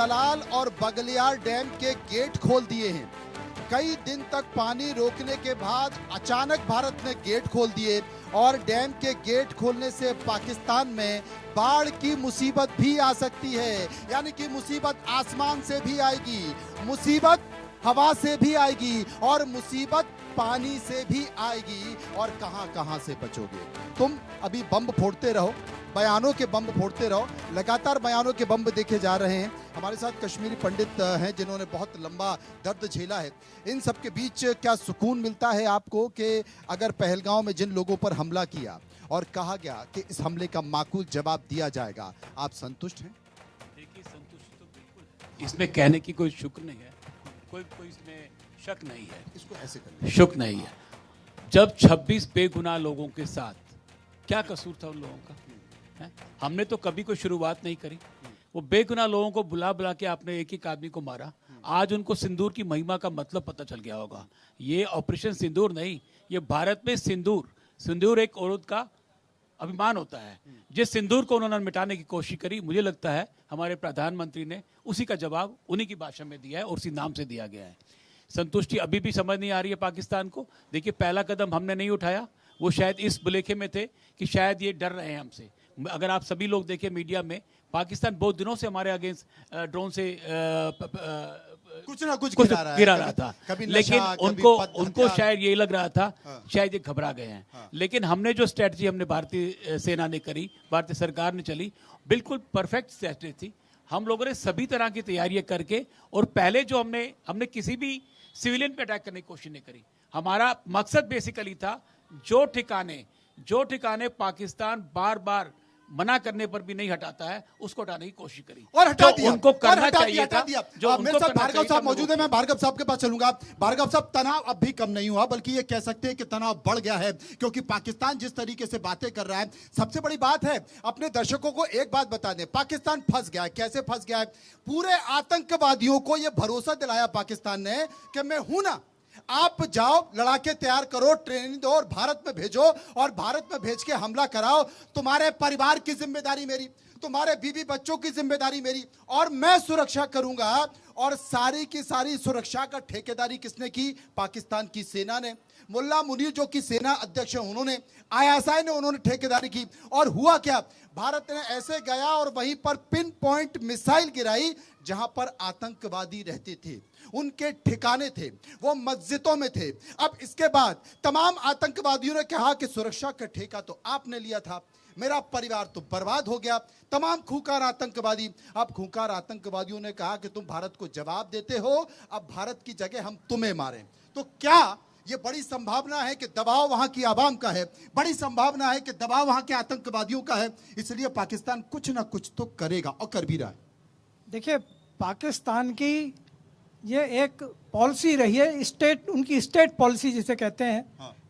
सलाल और बगलियार डैम के गेट खोल दिए हैं। कई दिन तक पानी रोकने के बाद अचानक भारत ने गेट खोल दिए और डैम के गेट खोलने से पाकिस्तान में बाढ़ की मुसीबत भी आ सकती है। यानी कि मुसीबत आसमान से भी आएगी, मुसीबत हवा से भी आएगी और मुसीबत पानी से भी आएगी। और कहां से बचोगे तुम? अभी बम फोड़ते रहो, बयानों के बम फोड़ते रहो, लगातार बयानों के बम देखे जा रहे हैं। हमारे साथ कश्मीरी पंडित हैं जिन्होंने बहुत लंबा दर्द झेला है। इन सब के बीच क्या सुकून मिलता है आपको कि अगर पहलगांव में जिन लोगों पर हमला किया और कहा गया कि इस हमले का माकूल जवाब दिया जाएगा, आप संतुष्ट हैं? देखिए, संतुष्ट तो बिल्कुल है, इसमें कहने की कोई शुक्र नहीं है, कोई इसमें शक नहीं है, इसको ऐसे कर शुक्र नहीं है। जब 26 बेगुनाह लोगों के साथ, क्या कसूर था उन लोगों का? है? हमने तो कभी कोई शुरुआत नहीं करी। वो बेगुनाह लोगों को बुला बुला के आपने एक एक आदमी को मारा। आज उनको सिंदूर की महिमा का मतलब पता चल गया होगा। ये ऑपरेशन सिंदूर नहीं, ये भारत में सिंदूर एक औरत का अभिमान होता है। जिस सिंदूर को उन्होंने मिटाने की कोशिश करी, मुझे लगता है हमारे प्रधानमंत्री ने उसी का जवाब उन्हीं की भाषा में दिया है और उसी नाम से दिया गया है। संतुष्टि अभी भी समझ नहीं आ रही है पाकिस्तान को। देखिए, पहला कदम हमने नहीं उठाया, वो शायद इस बुलेखे में थे कि शायद ये डर रहे हैं हमसे। अगर आप सभी लोग देखें मीडिया में, पाकिस्तान बहुत दिनों से हमारे अगेंस्ट ड्रोन से कुछ ना कुछ गिरा रहा था, लेकिन उनको हथियार। शायद ये लग रहा था शायद ये घबरा गए हैं। लेकिन हमने जो स्ट्रेटजी हमने भारतीय सेना ने करी, भारतीय सरकार ने चली, बिल्कुल परफेक्ट स्ट्रेटजी थी। हम लोगों ने सभी तरह की तैयारियां करके, और पहले जो हमने किसी भी सिविलियन पे अटैक करने की कोशिश नहीं करी। हमारा मकसद बेसिकली था जो ठिकाने पाकिस्तान बार बार मना करने पर भी नहीं हटाता है, उसको हटाने की कोशिश करी और हटा दिया, उनको करना हटा चाहिए दिया, था। जो मेरे साथ भार्गव साहब मौजूद है, मैं भार्गव साहब के पास चलूंगा। भार्गव साहब, तनाव अब भी कम नहीं हुआ, बल्कि ये कह सकते हैं कि तनाव बढ़ गया है, क्योंकि पाकिस्तान जिस तरीके से बातें कर रहा है। सबसे बड़ी बात है, अपने दर्शकों को एक बात बता दें, पाकिस्तान फंस गया है। कैसे फंस गया है? पूरे आतंकवादियों को यह भरोसा दिलाया पाकिस्तान ने कि मैं हूं ना, आप जाओ, लड़ाके तैयार करो, ट्रेनिंग दो और भारत में भेजो, और भारत में भेज के हमला कराओ। तुम्हारे परिवार की जिम्मेदारी मेरी, तुम्हारे बीवी बच्चों की जिम्मेदारी मेरी, और मैं सुरक्षा करूंगा। और सारी की सारी सुरक्षा का ठेकेदारी किसने की? पाकिस्तान की सेना ने। मुल्ला मुनीर जो कि सेना अध्यक्ष है, उन्होंने, ISI ने, उन्होंने ठेकेदारी की। और हुआ क्या? भारत ने ऐसे गया और वहीं पर पिन पॉइंट मिसाइल गिराई जहां पर आतंकवादी रहते थे, उनके ठिकाने थे, वो मस्जिदों में थे। अब इसके बाद तमाम आतंकवादियों ने कहा कि सुरक्षा का ठेका तो आपने लिया था, मेरा परिवार तो बर्बाद हो गया। तमाम खूंखार आतंकवादी, अब खूंखार आतंकवादियों ने कहा कि तुम भारत को जवाब देते हो, अब भारत की जगह हम तुम्हें मारें। तो क्या ये बड़ी संभावना है कि दबाव वहां की आवाम का है, बड़ी संभावना है कि दबाव वहां के आतंकवादियों का है, इसलिए पाकिस्तान कुछ ना कुछ तो करेगा और कर भी रहा है। देखिए, पाकिस्तान की ये एक पॉलिसी रही है, उनकी स्टेट पॉलिसी जिसे कहते हैं,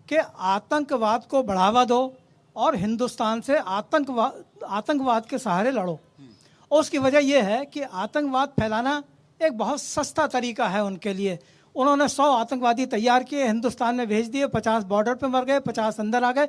कि आतंकवाद को बढ़ावा दो और हिंदुस्तान से आतंकवाद के सहारे लड़ो। और उसकी वजह यह है कि आतंकवाद फैलाना एक बहुत सस्ता तरीका है उनके लिए। उन्होंने 100 आतंकवादी तैयार किए, हिंदुस्तान में भेज दिए, 50 बॉर्डर पे मर गए, 50 अंदर आ गए।